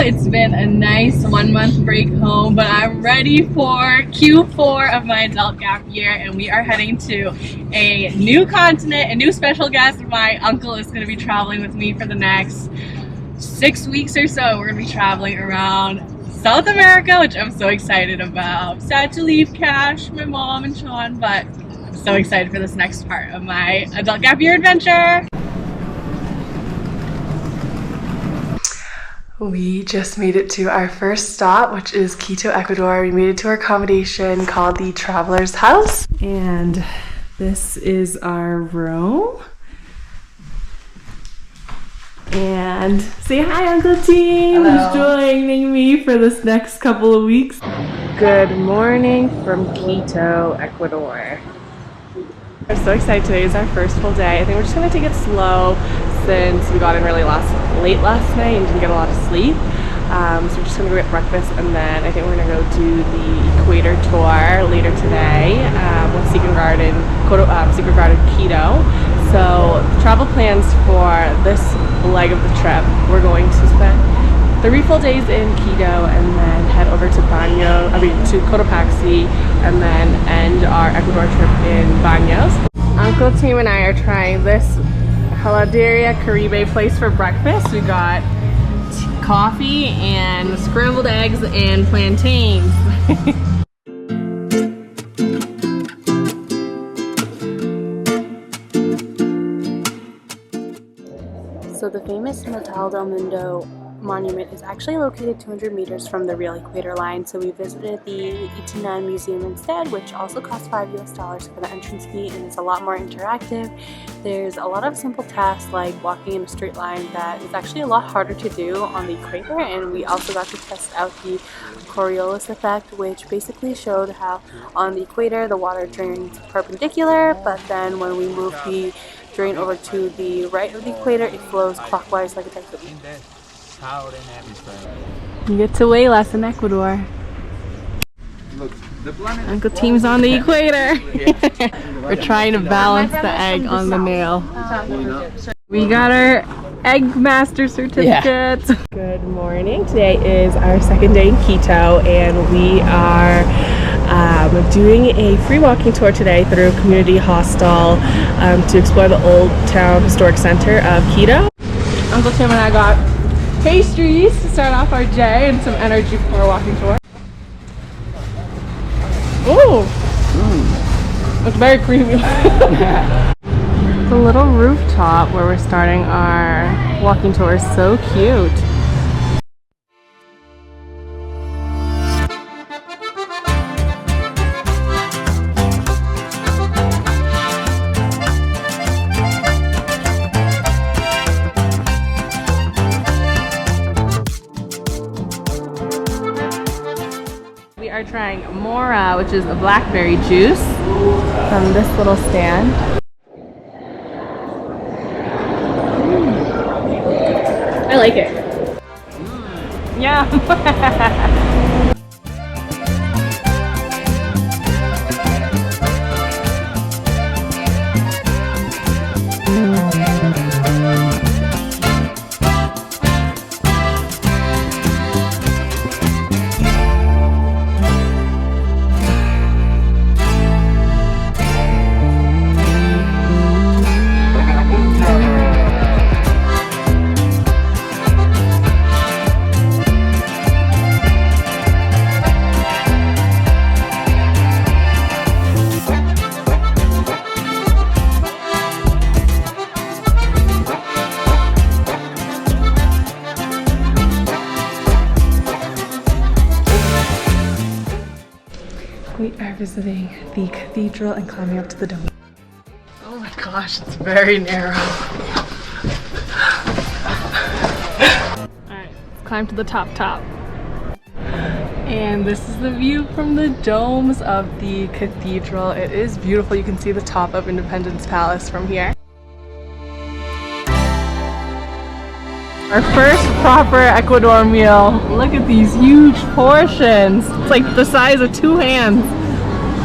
It's been a nice 1 month break home, but I'm ready for Q4 of my adult gap year, and we are heading to a new continent, a new special guest. My uncle is going to be traveling with me for the next 6 weeks or so. We're going to be traveling around South America, which I'm so excited about. Sad to leave Cash, my mom, and Sean, but I'm so excited for this next part of my adult gap year adventure. We just made it to our first stop, which is Quito, Ecuador. We made it to our accommodation called the Traveler's House. And this is our room. And say hi, Uncle Team. Who's joining me for this next couple of weeks. Good morning from Quito, Ecuador. We're so excited. Today is our first full day. I think we're just gonna take it slow since we got in really late last night and didn't get a lot of sleep. So we're just gonna go get breakfast, and then I think we're gonna go do the equator tour later today with Secret Garden Quito. So the travel plans for this leg of the trip, we're going to spend 3 full days in Quito and then head over to to Cotopaxi, and then end our Ecuador trip in Baños. Uncle Tim and I are trying this Heladeria Caribe place for breakfast. We got coffee and scrambled eggs and plantains. So the famous Metal del Mundo monument is actually located 200 meters from the real equator line, so we visited the Itinan Museum instead, which also costs $5 for the entrance fee and is a lot more interactive. There's a lot of simple tasks like walking in a straight line that is actually a lot harder to do on the equator, and we also got to test out the Coriolis effect, which basically showed how on the equator the water drains perpendicular, but then when we move the drain over to the right of the equator, it flows clockwise like a typhoon. You get to way less in Ecuador. Look, Uncle Team's on the equator. We're trying to balance the egg on the nail. We got our egg master certificate. Yeah. Good morning. Today is our second day in Quito, and we are doing a free walking tour today through a community hostel to explore the Old Town Historic Center of Quito. Uncle Tim and I got pastries to start off our day and some energy for our walking tour. Ooh! It's very creamy. The little rooftop where we're starting our walking tour is so cute. We are trying mora, which is a blackberry juice from this little stand. I like it. Yeah. We are visiting the cathedral and climbing up to the dome. Oh my gosh, it's very narrow. Alright, let's climb to the top. And this is the view from the domes of the cathedral. It is beautiful. You can see the top of Independence Palace from here. Our first proper Ecuador meal. Look at these huge portions. It's like the size of 2 hands.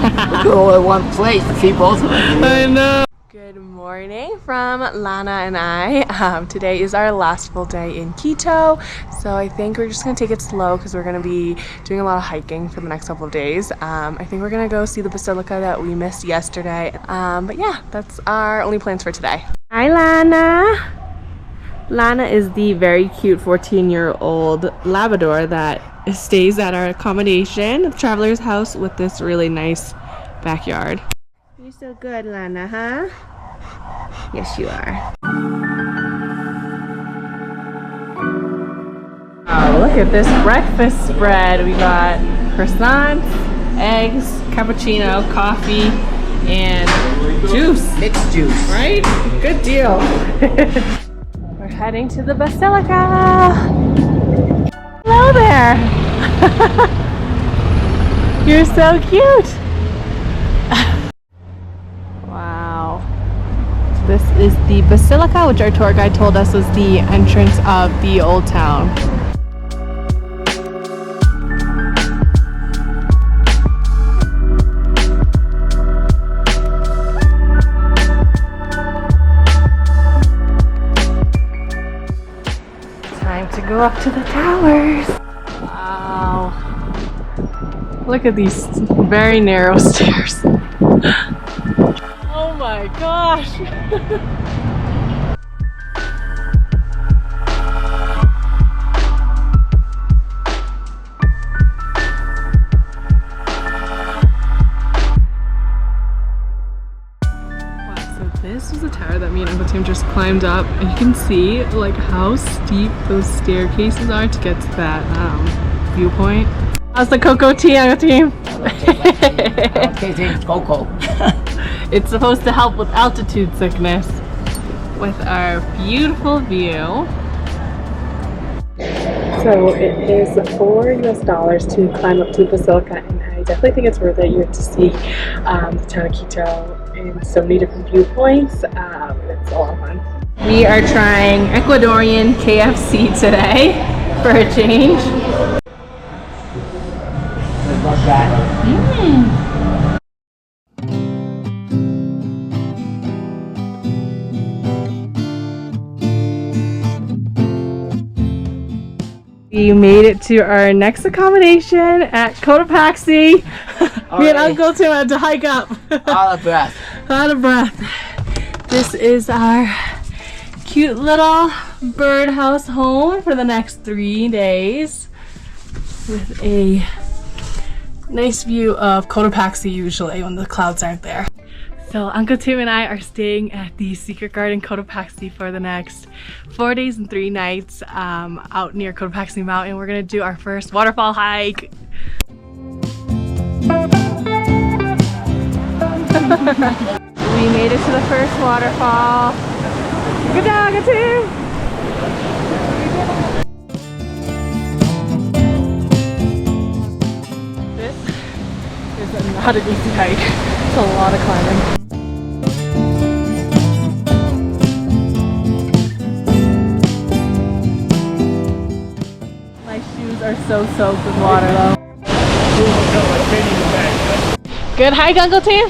Look at all in one place to see both of them. I know. Good morning. Morning from Lana and I. Today is our last full day in Quito, so I think we're just gonna take it slow because we're gonna be doing a lot of hiking for the next couple of days. I think we're gonna go see the basilica that we missed yesterday. But yeah, that's our only plans for today. Hi, Lana. Lana is the very cute 14-year-old Labrador that stays at our accommodation, the traveler's house, with this really nice backyard. You're so good, Lana, huh? Yes, you are. Oh, look at this breakfast spread. We got croissants, eggs, cappuccino, coffee, and juice. Mixed juice. Right? Good deal. We're heading to the basilica. Hello there. You're so cute. Wow. This is the basilica, which our tour guide told us was the entrance of the old town. Time to go up to the towers. Wow. Look at these very narrow stairs. Oh my gosh! Wow, so this is the tower that me and Uncle Tim just climbed up, and you can see like how steep those staircases are to get to that viewpoint. How's the cocoa tea, Uncle Tim? Okay, cocoa. It's supposed to help with altitude sickness with our beautiful view. So it is $4 to climb up to the basilica, and I definitely think it's worth it. You get to see the town of Quito in so many different viewpoints. It's a lot of fun. We are trying Ecuadorian KFC today for a change. We made it to our next accommodation at Cotopaxi. Me and Uncle Tim had to hike up. Out of breath. Out of breath. This is our cute little birdhouse home for the next 3 days with a nice view of Cotopaxi usually when the clouds aren't there. So Uncle Tim and I are staying at the Secret Garden Cotopaxi for the next 4 days and 3 nights out near Cotopaxi Mountain. We're gonna do our first waterfall hike. We made it to the first waterfall. Good job, Uncle Tim! This is not an easy hike. It's a lot of climbing. My shoes are so soaked with water though. Good hike, Uncle Tim?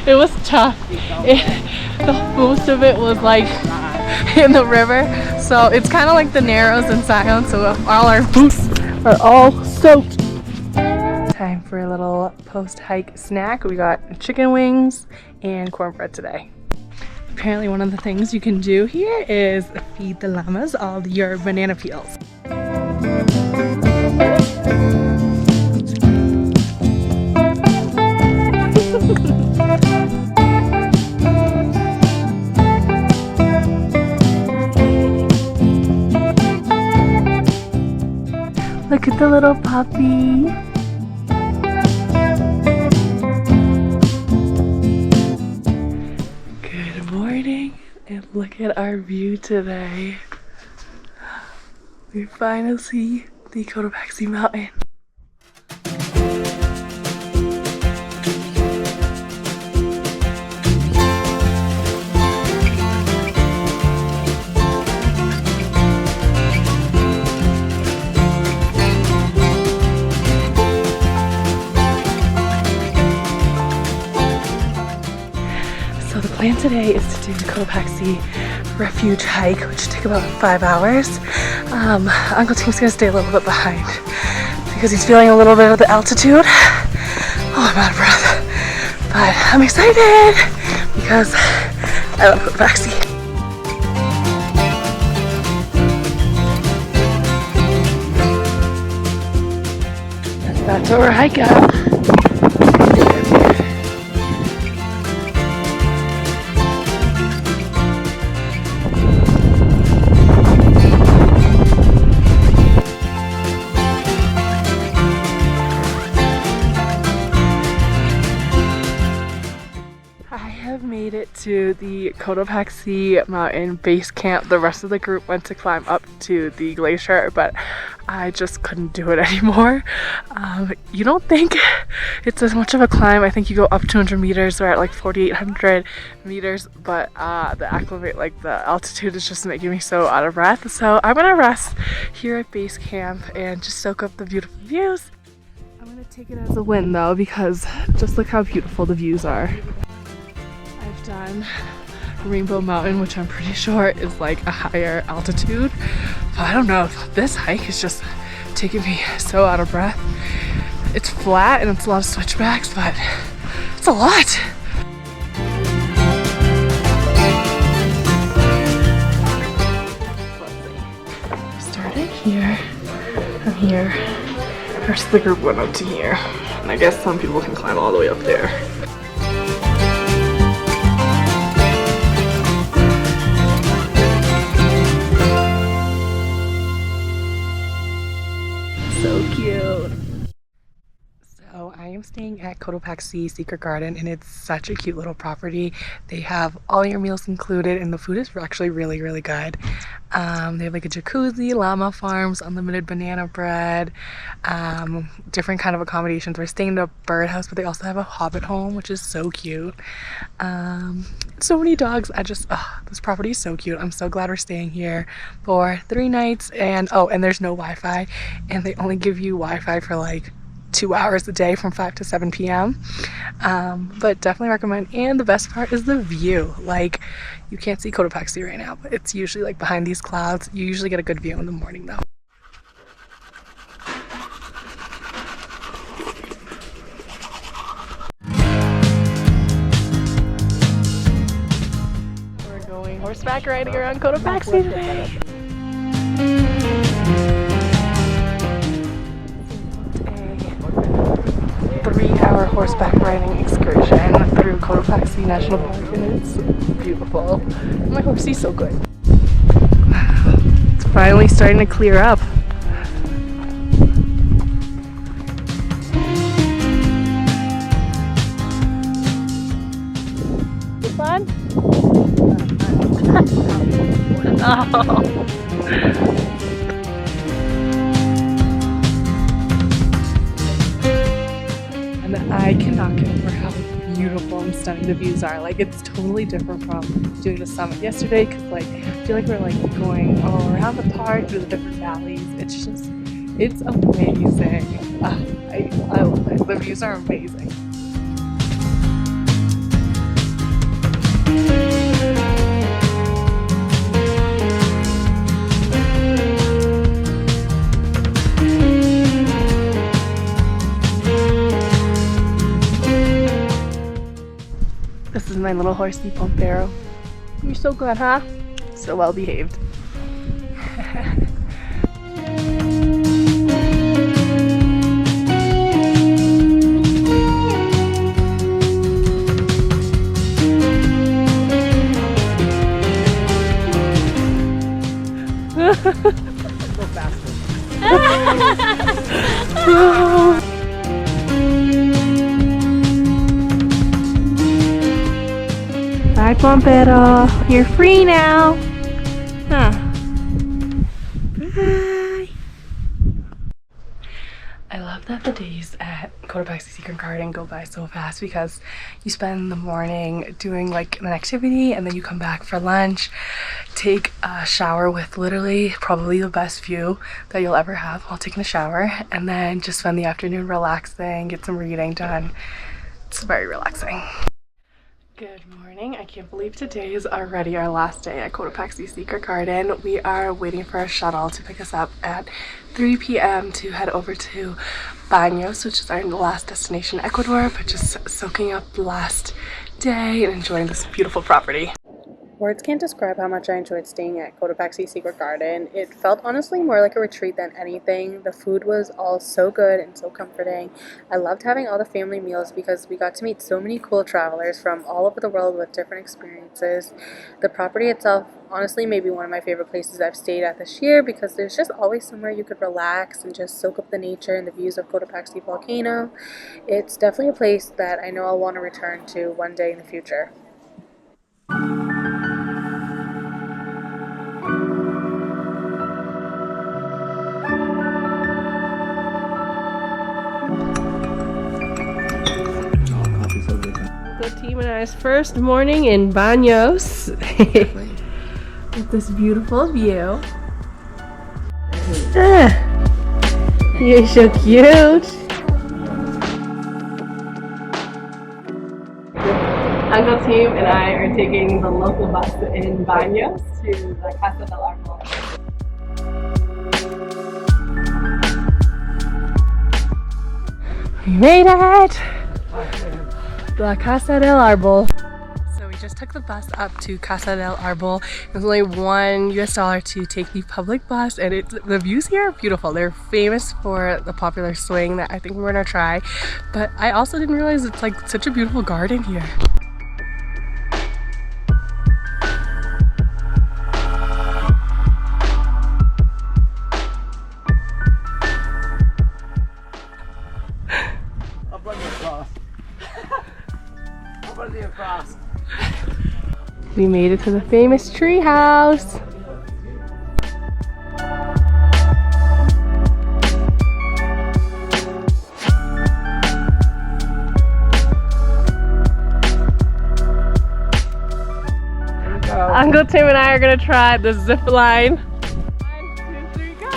It was tough. Most of it was like in the river, so it's kind of like the Narrows in Zion, so all our boots are all soaked. Time for a little post-hike snack. We got chicken wings and cornbread today. Apparently one of the things you can do here is feed the llamas all your banana peels. Look at the little puppy. Good morning, and look at our view today. We finally see the Cotopaxi Mountain. plan today is to do the Cotopaxi refuge hike, which took about 5 hours. Uncle Tim's gonna stay a little bit behind because he's feeling a little bit of the altitude. Oh, I'm out of breath. But I'm excited because I love Cotopaxi. That's where we're hiking. Made it to the Cotopaxi mountain base camp. The rest of the group went to climb up to the glacier, but I just couldn't do it anymore. You don't think it's as much of a climb. I think you go up 200 meters. We're at like 4,800 meters, but the altitude is just making me so out of breath. So I'm gonna rest here at base camp and just soak up the beautiful views. I'm gonna take it as a win though, because just look how beautiful the views are. I've done Rainbow Mountain, which I'm pretty sure is like a higher altitude, but I don't know, this hike is just taking me so out of breath. It's flat and it's a lot of switchbacks, but it's a lot. Started here, from here, the rest of the group went up to here, and I guess some people can climb all the way up there. So cute. So I am staying at Cotopaxi Secret Garden, and it's such a cute little property. They have all your meals included, and the food is actually really, really good. They have like a jacuzzi, llama farms, unlimited banana bread, different kind of accommodations. We're staying in a birdhouse, but they also have a hobbit home, which is so cute. So many dogs. This property is so cute. I'm so glad we're staying here for 3 nights, and there's no Wi-Fi, and they only give you Wi-Fi for like 2 hours a day from 5 to 7 p.m. But definitely recommend. And the best part is the view. Like, you can't see Cotopaxi right now, but it's usually like behind these clouds. You usually get a good view in the morning though. We're going horseback riding around Cotopaxi today. 3-hour horseback riding excursion through Cotopaxi National Park, and it's beautiful. My horse is so good. It's finally starting to clear up. You fun? Oh. And I cannot get over how beautiful and stunning the views are. Like, it's totally different from doing the summit yesterday, because like I feel like we're like going all around the park through the different valleys. It's amazing. I love it. The views are amazing. This is my little horsey Pompero. You're so good, huh? So well behaved. Go faster. Bye, Pompero. You're free now. Huh. Bye. I love that the days at Cotopaxi Secret Garden go by so fast, because you spend the morning doing like an activity, and then you come back for lunch, take a shower with literally probably the best view that you'll ever have while taking a shower, and then just spend the afternoon relaxing, get some reading done. It's very relaxing. Good morning. I can't believe today is already our last day at Cotopaxi Secret Garden. We are waiting for a shuttle to pick us up at 3 p.m. to head over to Baños, which is our last destination, Ecuador, but just soaking up the last day and enjoying this beautiful property. Words can't describe how much I enjoyed staying at Cotopaxi Secret Garden. It felt honestly more like a retreat than anything. The food was all so good and so comforting. I loved having all the family meals because we got to meet so many cool travelers from all over the world with different experiences. The property itself honestly may be one of my favorite places I've stayed at this year because there's just always somewhere you could relax and just soak up the nature and the views of Cotopaxi volcano. It's definitely a place that I know I'll want to return to one day in the future. The team and I's first morning in Baños with this beautiful view. You're so cute. Uncle Team and I are taking the local bus in Baños to the Casa del Arbol. We made it! La Casa del Arbol. So we just took the bus up to Casa del Arbol. It was only $1 to take the public bus, and the views here are beautiful. They're famous for the popular swing that I think we're gonna try, but I also didn't realize it's like such a beautiful garden here. We made it to the famous tree house. Uncle Tim and I are gonna try the zip line. 1, 2, 3, go!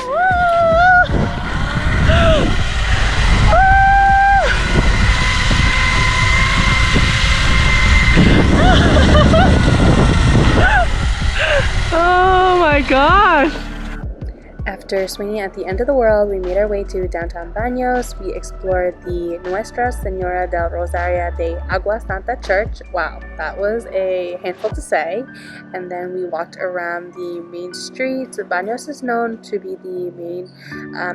Oh my gosh! After swinging at the end of the world, we made our way to downtown Baños. We explored the Nuestra Senora del Rosario de Agua Santa Church. Wow, that was a handful to say. And then we walked around the main streets. Baños is known to be the main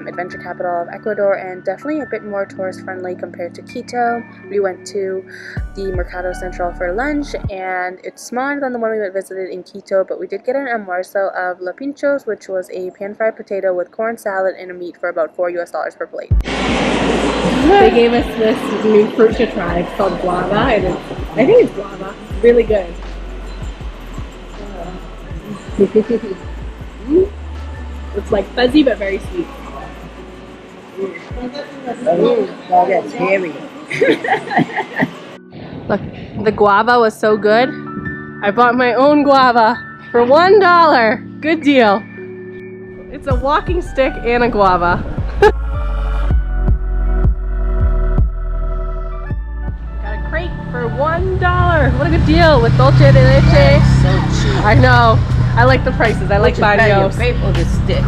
adventure capital of Ecuador and definitely a bit more tourist friendly compared to Quito. We went to the Mercado Central for lunch, and it's smaller than the one we visited in Quito, but we did get an almuerzo of la pinchos, which was a pan-fried potato with corn salad and a meat for about $4 per plate. They gave us this new fruit to try. It's called guava, and I think it's guava. It's really good. It's like fuzzy but very sweet. Oh, that's heavy. Look, the guava was so good. I bought my own guava for $1. Good deal. It's a walking stick and a guava. Got a crate for $1. What a good deal with dulce de leche. So cheap. I know. I like the prices. I like Baños. Pay for the stick.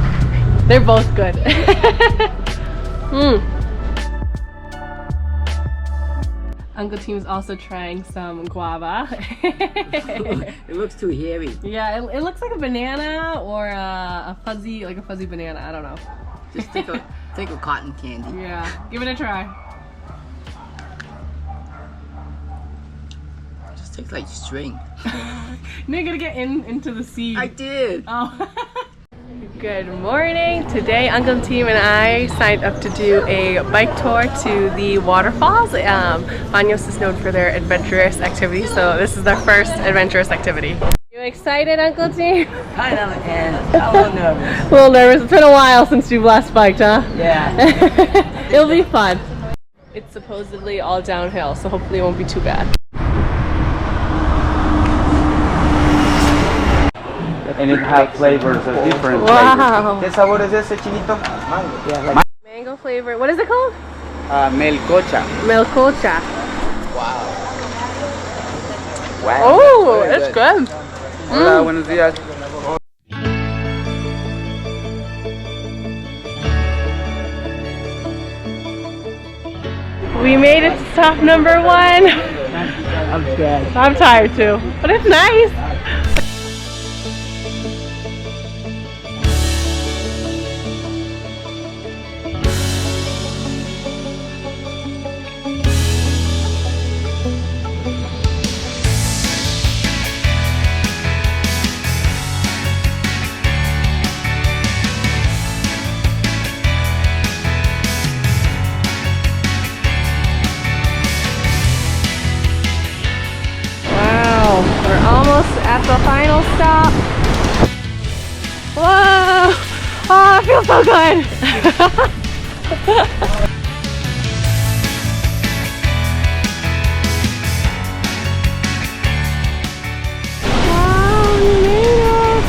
They're both good. Uncle Team's also trying some guava. It looks too heavy. Yeah, it looks like a banana or a fuzzy banana. I don't know. Just take a cotton candy. Yeah, give it a try. Just takes like string. You're gonna get into the seed. I did. Oh. Good morning. Today Uncle Team and I signed up to do a bike tour to the waterfalls. Baños is known for their adventurous activities, so this is their first adventurous activity. You excited, Uncle Team? Kind of, and a little nervous. A little nervous. It's been a while since you've last biked, huh? Yeah. It'll be fun. It's supposedly all downhill, so hopefully it won't be too bad. And it has flavors of different Wow. flavors. ¿Qué sabor es ese, chinito? Mango. Yeah, like Mango flavor. What is it called? Melcocha. Melcocha. wow. Oh, it's good. Hola, buenos días. We made it to stop number 1. I'm dead. I'm tired too, but it's nice. We're almost at the final stop. Whoa! Oh, it feels so good. Wow, we made it!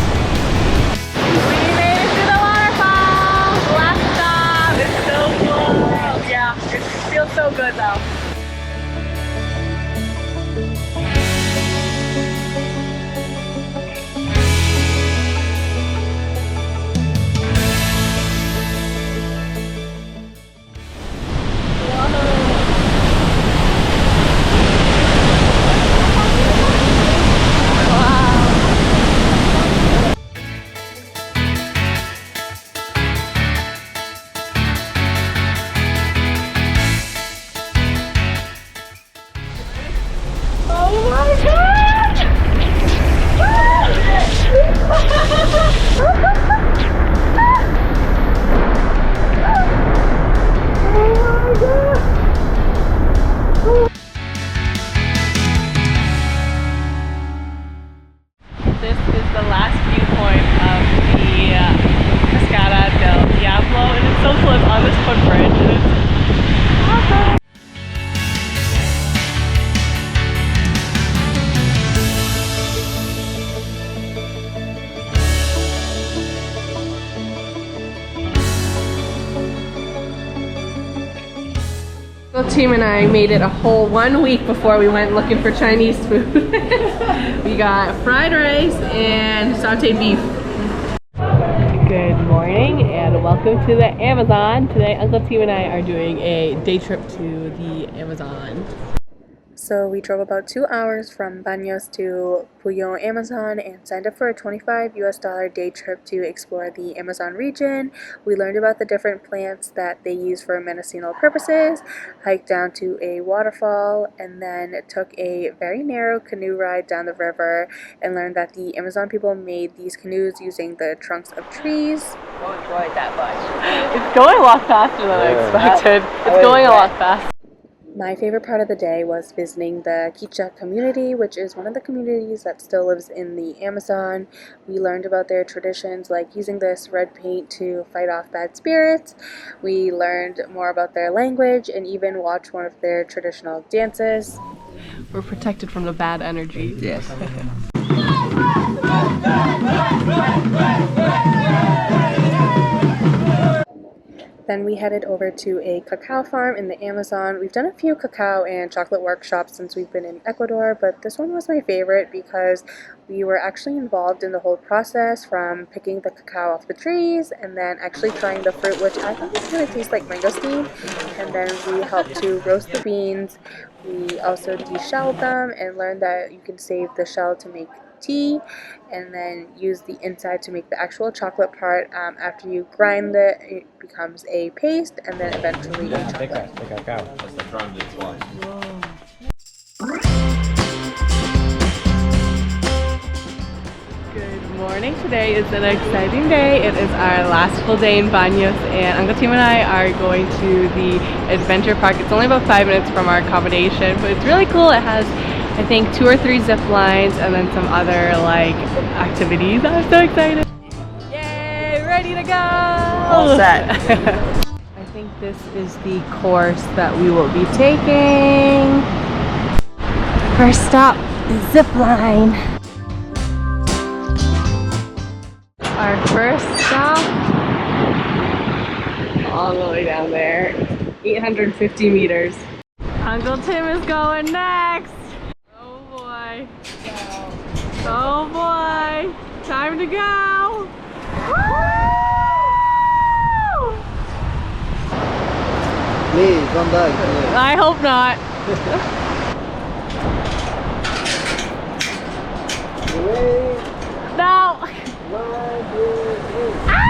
We made it to the waterfall! Last stop! It's so cool! Yeah, it feels so good though. Oh my god! Oh my god! This is the last viewpoint of the Cascada del Diablo, and it's so close on this footbridge, and it's awesome! The team and I made it a whole 1 week before we went looking for Chinese food. We got fried rice and sauteed beef. Good morning and welcome to the Amazon. Today Uncle Tim and I are doing a day trip to the Amazon. So we drove about 2 hours from Baños to Puyo, Amazon, and signed up for a $25 day trip to explore the Amazon region. We learned about the different plants that they use for medicinal purposes, hiked down to a waterfall, and then took a very narrow canoe ride down the river and learned that the Amazon people made these canoes using the trunks of trees. Don't enjoy it that much. It's going a lot faster than I expected. It's going a lot faster. My favorite part of the day was visiting the Quichua community, which is one of the communities that still lives in the Amazon. We learned about their traditions, like using this red paint to fight off bad spirits. We learned more about their language and even watched one of their traditional dances. We're protected from the bad energy. Yes. Then we headed over to a cacao farm in the Amazon. We've done a few cacao and chocolate workshops since we've been in Ecuador, but this one was my favorite because we were actually involved in the whole process, from picking the cacao off the trees and then actually trying the fruit, which I thought was going to taste like mangosteen. And then we helped to roast the beans. We also deshelled them and learned that you can save the shell to make tea, and then use the inside to make the actual chocolate part. After you grind it becomes a paste, and then eventually a chocolate. Good morning. Today is an exciting day. It is our last full day in Baños, and Uncle Tim and I are going to the adventure park. It's only about 5 minutes from our accommodation, but it's really cool. It has, I think, 2 or 3 zip lines and then some other like activities. I'm so excited. Yay, ready to go. All set. I think this is the course that we will be taking. First stop, the zip line. Our first stop, all the way down there, 850 meters. Uncle Tim is going next. Oh boy. boy. Oh boy. Time to go. Woo! Please, don't die. Please. I hope not. No. Ah!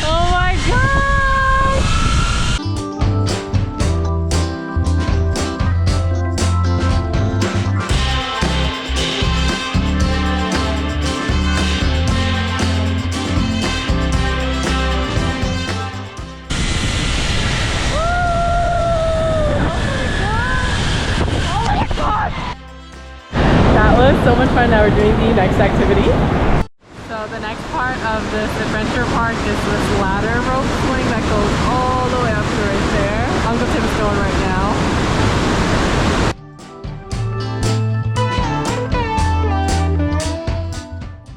Oh my god. That was so much fun. Now we're doing the next activity. So the next part of this adventure park is this ladder rope swing that goes all the way up to right there. Uncle Tim is going right now.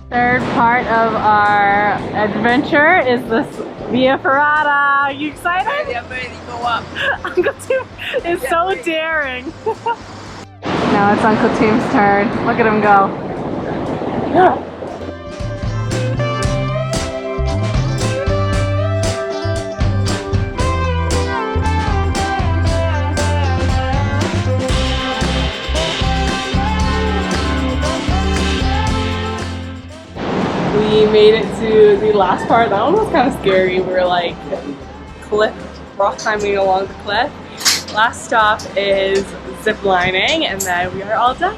Third part of our adventure is this Via Ferrata. Are you excited? I'm ready to go up. Uncle Tim is so daring. Now it's Uncle Tim's turn. Look at him go. Yeah. We made it to the last part. That one was kind of scary. We were like rock climbing along the cliff. Last stop is zip lining, and then we are all done.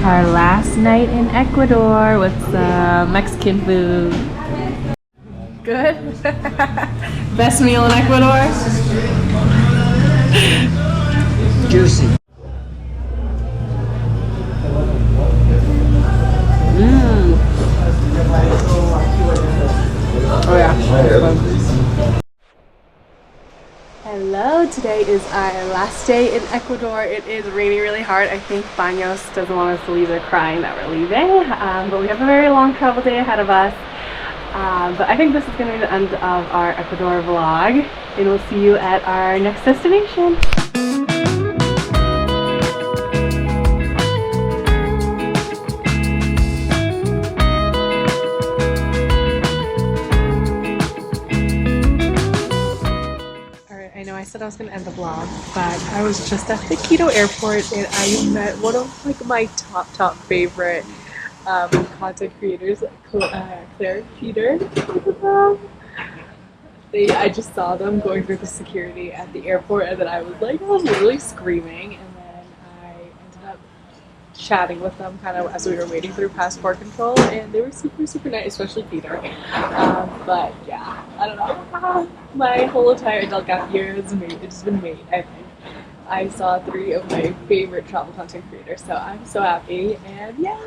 Our last night in Ecuador with some Mexican food. Good? Best meal in Ecuador? Juicy. Oh yeah. Hello, today is our last day in Ecuador. It is raining really hard. I think Baños doesn't want us to leave. They're crying that we're leaving. But we have a very long travel day ahead of us. But I think this is going to be the end of our Ecuador vlog, and we'll see you at our next destination. Alright, I know I said I was going to end the vlog, but I was just at the Quito airport and I met one of my top favorite content creators, Claire Peter. I just saw them going through the security at the airport, and then I was literally screaming, and then I ended up chatting with them kind of as we were waiting through passport control, and they were super nice, especially Peter. But yeah, I don't know. My whole entire adult gap year has been made, I think. I saw 3 of my favorite travel content creators, so I'm so happy, and yeah.